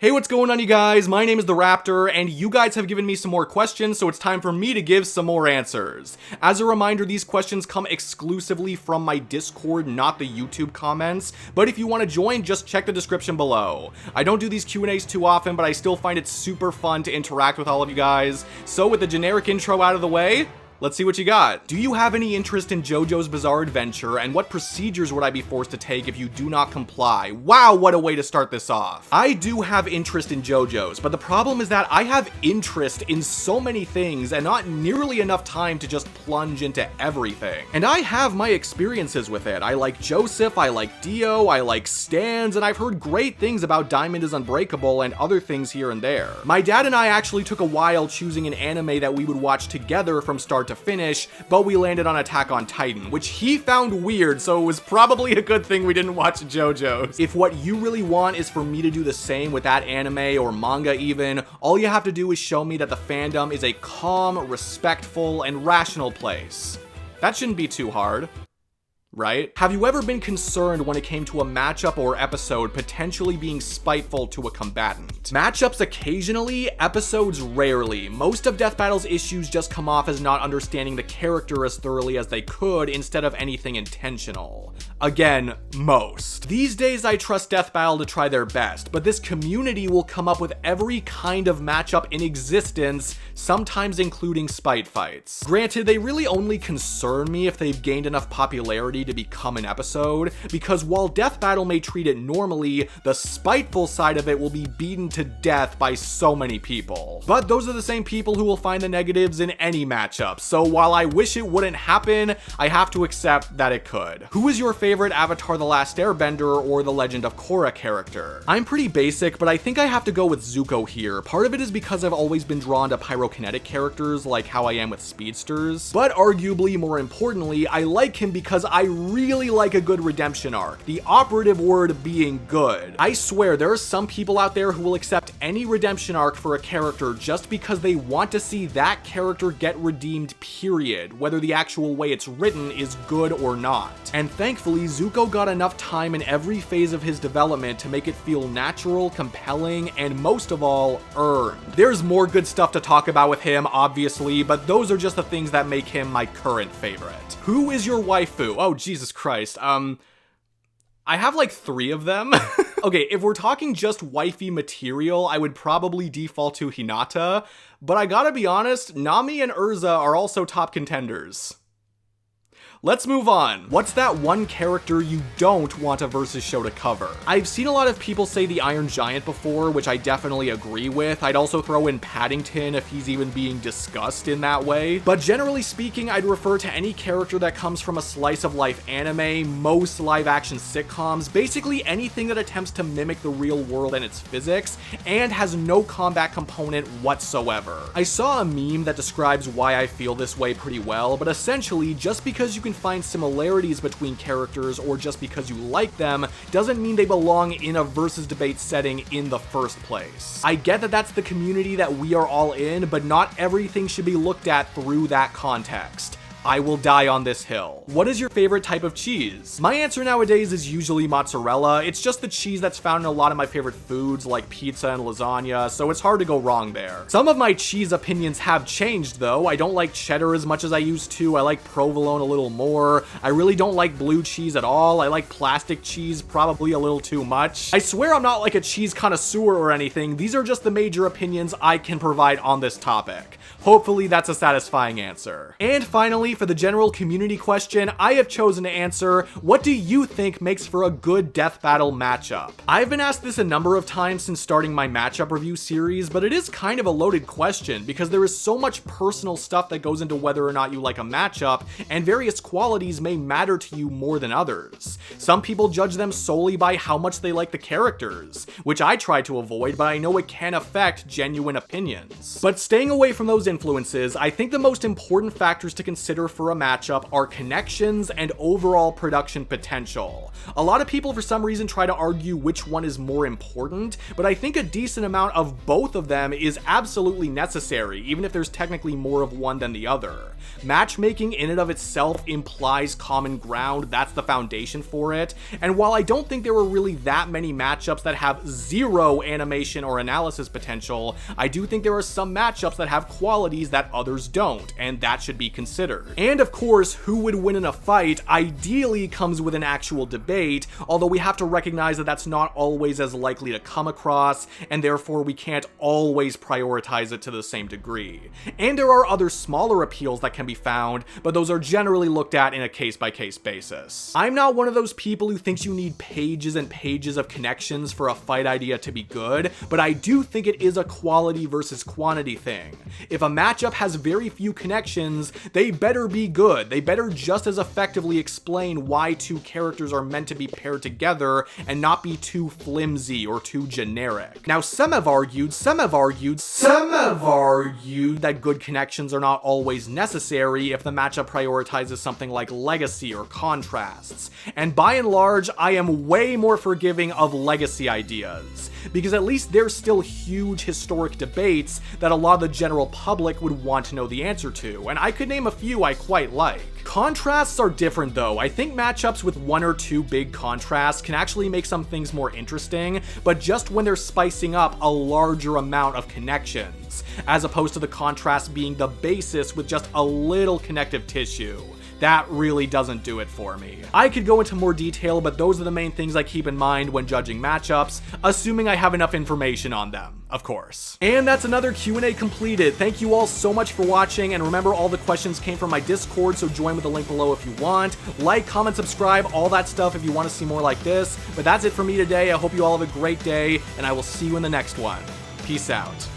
Hey, what's going on, you guys? My name is The Raptor, and you guys have given me some more questions, so it's time for me to give some more answers. As a reminder, these questions come exclusively from my Discord, not the YouTube comments, but if you want to join, just check the description below. I don't do these Q&As too often, but I still find it super fun to interact with all of you guys. So with the generic intro out of the way, let's see what you got. Do you have any interest in JoJo's Bizarre Adventure, and what procedures would I be forced to take if you do not comply? Wow, what a way to start this off. I do have interest in JoJo's, but the problem is that I have interest in so many things and not nearly enough time to just plunge into everything. And I have my experiences with it. I like Joseph, I like Dio, I like Stans, and I've heard great things about Diamond is Unbreakable and other things here and there. My dad and I actually took a while choosing an anime that we would watch together from start to finish, but we landed on Attack on Titan, which he found weird, so it was probably a good thing we didn't watch JoJo's. If what you really want is for me to do the same with that anime or manga even, all you have to do is show me that the fandom is a calm, respectful, and rational place. That shouldn't be too hard, right? Have you ever been concerned when it came to a matchup or episode potentially being spiteful to a combatant? Matchups occasionally, episodes rarely. Most of Death Battle's issues just come off as not understanding the character as thoroughly as they could instead of anything intentional. Again, most. These days I trust Death Battle to try their best, but this community will come up with every kind of matchup in existence, sometimes including spite fights. Granted, they really only concern me if they've gained enough popularity to become an episode, because while Death Battle may treat it normally, the spiteful side of it will be beaten to death by so many people. But those are the same people who will find the negatives in any matchup, so while I wish it wouldn't happen, I have to accept that it could. Who is your favorite Avatar: The Last Airbender or The Legend of Korra character? I'm pretty basic, but I think I have to go with Zuko here. Part of it is because I've always been drawn to pyrokinetic characters like how I am with speedsters, but arguably more importantly, I like him because I really like a good redemption arc, the operative word being good. I swear there are some people out there who will accept any redemption arc for a character just because they want to see that character get redeemed, period, whether the actual way it's written is good or not. And thankfully, Zuko got enough time in every phase of his development to make it feel natural, compelling, and most of all, earned. There's more good stuff to talk about with him, obviously, but those are just the things that make him my current favorite. Who is your waifu? Oh, Jesus Christ. I have like 3 of them. Okay, if we're talking just wifey material, I would probably default to Hinata, but I gotta be honest, Nami and Urza are also top contenders. Let's move on. What's that one character you don't want a versus show to cover? I've seen a lot of people say the Iron Giant before, which I definitely agree with. I'd also throw in Paddington if he's even being discussed in that way. But generally speaking, I'd refer to any character that comes from a slice of life anime, most live action sitcoms, basically anything that attempts to mimic the real world and its physics, and has no combat component whatsoever. I saw a meme that describes why I feel this way pretty well, but essentially, just because you can find similarities between characters or just because you like them doesn't mean they belong in a versus debate setting in the first place. I get that that's the community that we are all in, but not everything should be looked at through that context. I will die on this hill. What is your favorite type of cheese? My answer nowadays is usually mozzarella. It's just the cheese that's found in a lot of my favorite foods like pizza and lasagna, so it's hard to go wrong there. Some of my cheese opinions have changed though. I don't like cheddar as much as I used to. I like provolone a little more. I really don't like blue cheese at all. I like plastic cheese probably a little too much. I swear I'm not like a cheese connoisseur or anything. These are just the major opinions I can provide on this topic. Hopefully that's a satisfying answer. And finally, for the general community question, I have chosen to answer, what do you think makes for a good Death Battle matchup? I've been asked this a number of times since starting my matchup review series, but it is kind of a loaded question because there is so much personal stuff that goes into whether or not you like a matchup, and various qualities may matter to you more than others. Some people judge them solely by how much they like the characters, which I try to avoid, but I know it can affect genuine opinions. But staying away from those influences, I think the most important factors to consider consider for a matchup are connections and overall production potential. A lot of people for some reason try to argue which one is more important, but I think a decent amount of both of them is absolutely necessary, even if there's technically more of one than the other. Matchmaking in and of itself implies common ground, that's the foundation for it, and while I don't think there were really that many matchups that have zero animation or analysis potential, I do think there are some matchups that have qualities that others don't, and that should be considered. And of course, who would win in a fight ideally comes with an actual debate, although we have to recognize that that's not always as likely to come across, and therefore we can't always prioritize it to the same degree. And there are other smaller appeals that can be found, but those are generally looked at in a case-by-case basis. I'm not one of those people who thinks you need pages and pages of connections for a fight idea to be good, but I do think it is a quality versus quantity thing. If a matchup has very few connections, they better be good. They better just as effectively explain why two characters are meant to be paired together and not be too flimsy or too generic. Now, some have argued that good connections are not always necessary if the matchup prioritizes something like legacy or contrasts. And by and large, I am way more forgiving of legacy ideas, because at least there's still huge historic debates that a lot of the general public would want to know the answer to, and I could name a few I quite like. Contrasts are different though. I think matchups with one or two big contrasts can actually make some things more interesting, but just when they're spicing up a larger amount of connections, as opposed to the contrast being the basis with just a little connective tissue. That really doesn't do it for me. I could go into more detail, but those are the main things I keep in mind when judging matchups, assuming I have enough information on them, of course. And that's another Q&A completed. Thank you all so much for watching, and remember, all the questions came from my Discord, so join with the link below if you want. Like, comment, subscribe, all that stuff if you want to see more like this. But that's it for me today. I hope you all have a great day, and I will see you in the next one. Peace out.